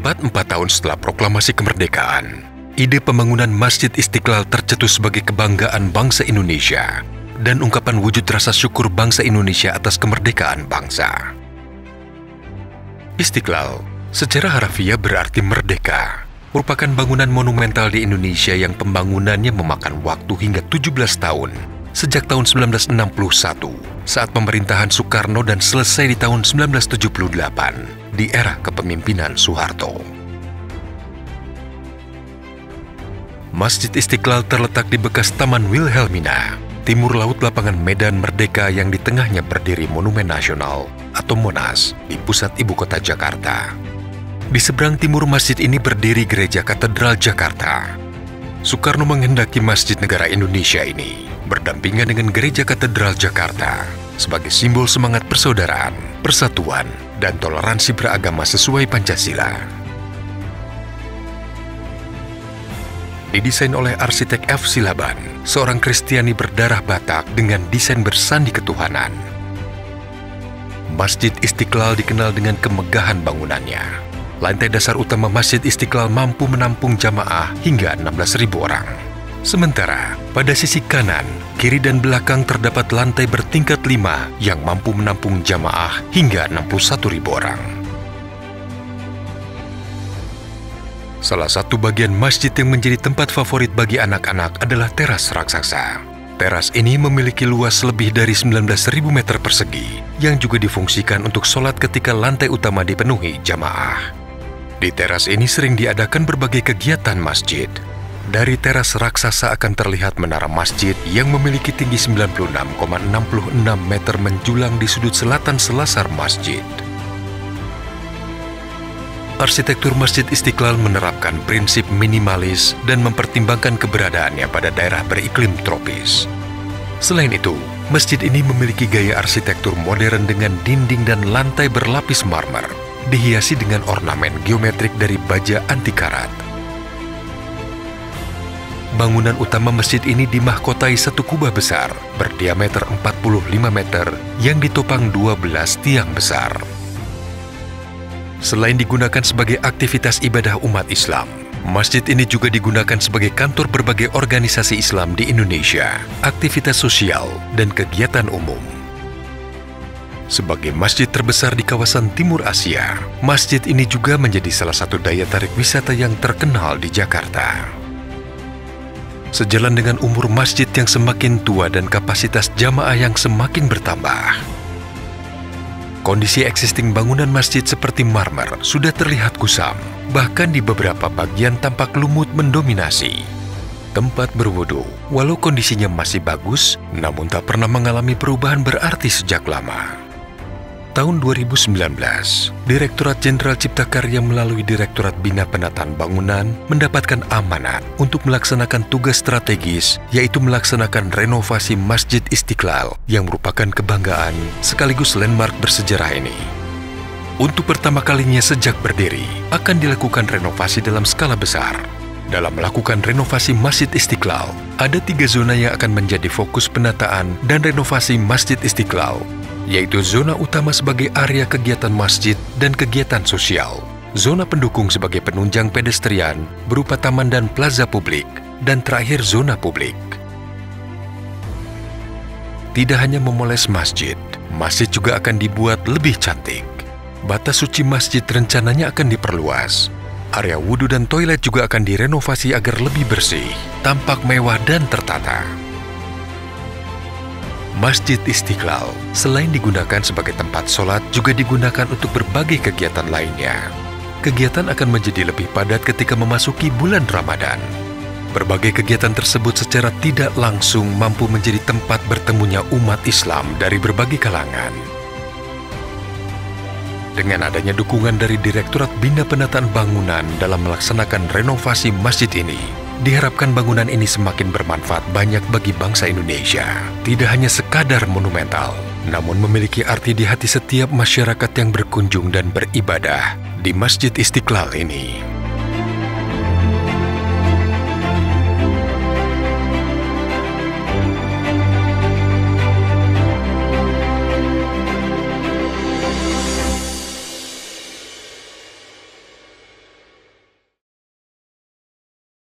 Tepat 4 tahun setelah proklamasi kemerdekaan, ide pembangunan Masjid Istiqlal tercetus sebagai kebanggaan bangsa Indonesia dan ungkapan wujud rasa syukur bangsa Indonesia atas kemerdekaan bangsa. Istiqlal secara harfiah berarti merdeka, merupakan bangunan monumental di Indonesia yang pembangunannya memakan waktu hingga 17 tahun sejak tahun 1961 saat pemerintahan Soekarno dan selesai di tahun 1978 di era kepemimpinan Soeharto. Masjid Istiqlal terletak di bekas Taman Wilhelmina, timur laut lapangan Medan Merdeka yang di tengahnya berdiri Monumen Nasional atau Monas di pusat ibu kota Jakarta. Di seberang timur masjid ini berdiri Gereja Katedral Jakarta. Soekarno menghendaki Masjid Negara Indonesia ini berdampingan dengan Gereja Katedral Jakarta sebagai simbol semangat persaudaraan, persatuan, dan toleransi beragama sesuai Pancasila. Didesain oleh arsitek F. Silaban, seorang Kristiani berdarah Batak dengan desain bersandi ketuhanan. Masjid Istiqlal dikenal dengan kemegahan bangunannya. Lantai dasar utama Masjid Istiqlal mampu menampung jamaah hingga 16.000 orang. Sementara pada sisi kanan, kiri dan belakang terdapat lantai bertingkat 5 yang mampu menampung jamaah hingga 61.000 orang. Salah satu bagian masjid yang menjadi tempat favorit bagi anak-anak adalah teras raksasa. Teras ini memiliki luas lebih dari 19.000 meter persegi yang juga difungsikan untuk sholat ketika lantai utama dipenuhi jamaah. Di teras ini sering diadakan berbagai kegiatan masjid. Dari teras raksasa akan terlihat menara masjid yang memiliki tinggi 96,66 meter menjulang di sudut selatan selasar masjid. Arsitektur Masjid Istiqlal menerapkan prinsip minimalis dan mempertimbangkan keberadaannya pada daerah beriklim tropis. Selain itu, masjid ini memiliki gaya arsitektur modern dengan dinding dan lantai berlapis marmer, dihiasi dengan ornamen geometrik dari baja anti karat. Bangunan utama masjid ini dimahkotai satu kubah besar berdiameter 45 meter yang ditopang 12 tiang besar. Selain digunakan sebagai aktivitas ibadah umat Islam, masjid ini juga digunakan sebagai kantor berbagai organisasi Islam di Indonesia, aktivitas sosial, dan kegiatan umum. Sebagai masjid terbesar di kawasan Timur Asia, masjid ini juga menjadi salah satu daya tarik wisata yang terkenal di Jakarta. Sejalan dengan umur masjid yang semakin tua dan kapasitas jamaah yang semakin bertambah, kondisi existing bangunan masjid seperti marmer sudah terlihat kusam, bahkan di beberapa bagian tampak lumut mendominasi. Tempat berwudu, walau kondisinya masih bagus, namun tak pernah mengalami perubahan berarti sejak lama. Tahun 2019, Direktorat Jenderal Cipta Karya melalui Direktorat Bina Penataan Bangunan mendapatkan amanat untuk melaksanakan tugas strategis, yaitu melaksanakan renovasi Masjid Istiqlal yang merupakan kebanggaan sekaligus landmark bersejarah ini. Untuk pertama kalinya sejak berdiri, akan dilakukan renovasi dalam skala besar. Dalam melakukan renovasi Masjid Istiqlal, ada 3 zona yang akan menjadi fokus penataan dan renovasi Masjid Istiqlal, yaitu zona utama sebagai area kegiatan masjid dan kegiatan sosial, zona pendukung sebagai penunjang pedestrian berupa taman dan plaza publik, dan terakhir zona publik. Tidak hanya memoles masjid, masjid juga akan dibuat lebih cantik. Batas suci masjid rencananya akan diperluas. Area wudhu dan toilet juga akan direnovasi agar lebih bersih, tampak mewah dan tertata. Masjid Istiqlal selain digunakan sebagai tempat sholat juga digunakan untuk berbagai kegiatan lainnya. Kegiatan akan menjadi lebih padat ketika memasuki bulan Ramadan. Berbagai kegiatan tersebut secara tidak langsung mampu menjadi tempat bertemunya umat Islam dari berbagai kalangan. Dengan adanya dukungan dari Direktorat Bina Penataan Bangunan dalam melaksanakan renovasi masjid ini, diharapkan bangunan ini semakin bermanfaat banyak bagi bangsa Indonesia. Tidak hanya sekadar monumental, namun memiliki arti di hati setiap masyarakat yang berkunjung dan beribadah di Masjid Istiqlal ini.